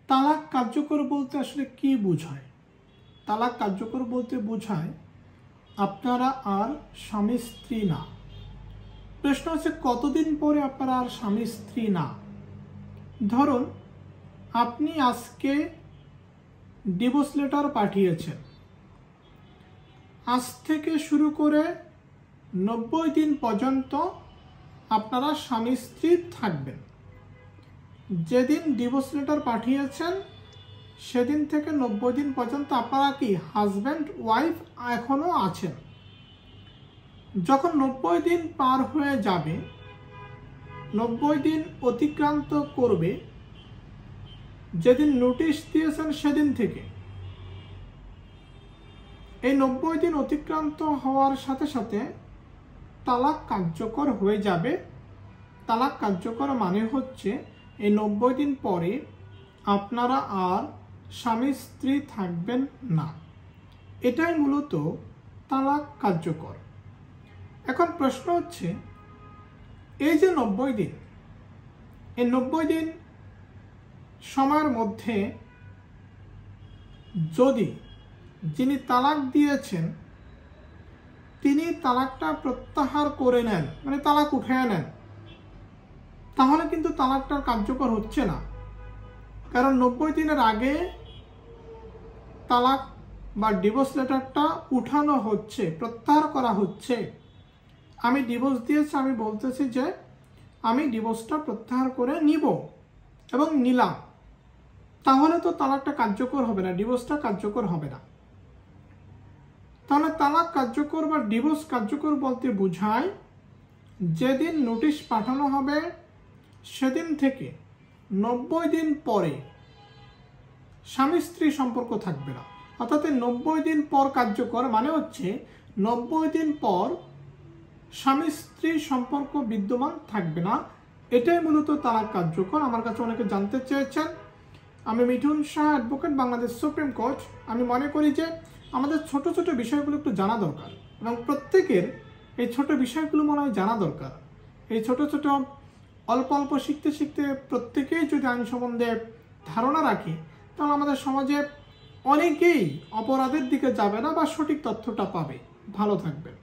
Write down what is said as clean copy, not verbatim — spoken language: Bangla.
তালাক কার্যকর বলতে আসলে কি বোঝায়? তালাক কার্যকর বলতে বোঝায় আপনারা আর স্বামী স্ত্রী না। প্রশ্ন হচ্ছে কতদিন পরে আপনারা আর স্বামী স্ত্রী না? ধরুন আপনি আজকে ডিভোর্স লেটার পাঠিয়েছেন, আজ থেকে শুরু করে 90 দিন পর্যন্ত আপনারা স্বামী স্ত্রী থাকবেন। যেদিন ডিভোর্স লেটার পাঠিয়েছেন সেদিন থেকে 90 দিন পর্যন্ত আপনারা কি হাজব্যান্ড ওয়াইফ এখনো আছেন। যখন 90 দিন পার হয়ে যাবে, 90 দিন অতিক্রান্ত করবে, যেদিন নোটিশ দিয়েছেন সেদিন থেকে এই 90 দিন অতিক্রান্ত হওয়ার সাথে সাথে তালাক কার্যকর হয়ে যাবে। তালাক কার্যকর মানে হচ্ছে এই 90 দিন পরে আপনারা আর স্বামী স্ত্রী থাকবেন না। এটাই মূলত তালাক কার্যকর। এখন প্রশ্ন হচ্ছে এই যে 90 দিন, এই 90 দিন সময়ের মধ্যে যদি যিনি তালাক দিয়েছেন তিনি তালাকটা প্রত্যাহার করে নেন, মানে তালাক উঠিয়ে নেন, তাহলে কিন্তু তালাকটা কার্যকর হচ্ছে না। কারণ 90 দিনের আগে তালাক বা ডিভোর্স লেটারটা উঠানো হচ্ছে, প্রত্যাহার করা হচ্ছে। আমি ডিভোর্স দিয়েছি, আমি বলতেছি যে আমি ডিভোর্সটা প্রত্যাহার করে নিব এবং নিলাম, তাহলে তো তালাকটা কার্যকর হবে না, ডিভোর্সটা কার্যকর হবে না। তাহলে তালাক কার্যকর বা ডিভোর্স কার্যকর বলতে বোঝায় যেদিন নোটিশ পাঠানো হবে সেদিন থেকে 90 দিন পরে স্বামী স্ত্রী সম্পর্ক থাকবে না। অর্থাৎ 90 দিন পর কার্যকর মানে হচ্ছে 90 দিন পর স্বামী স্ত্রী সম্পর্ক বিদ্যমান থাকবে না। এটাই মূলত তালাক কার্যকর। আমার কাছে অনেকে জানতে চেয়েছেন। আমি Mithun Shah, advocate, Bangladesh supreme court. আমি মনে করি যে আমাদের ছোট ছোট বিষয়গুলো একটু জানা দরকার এবং প্রত্যেকের এই ছোট বিষয়গুলো মনে হয় জানা দরকার। এই ছোট ছোট অল্প অল্প শিখতে শিখতে প্রত্যেকেই যদি আইন সম্বন্ধে ধারণা রাখি, তাহলে আমাদের সমাজে অনেকেই অপরাধের দিকে যাবে না বা সঠিক তথ্যটা পাবে। ভালো থাকবেন।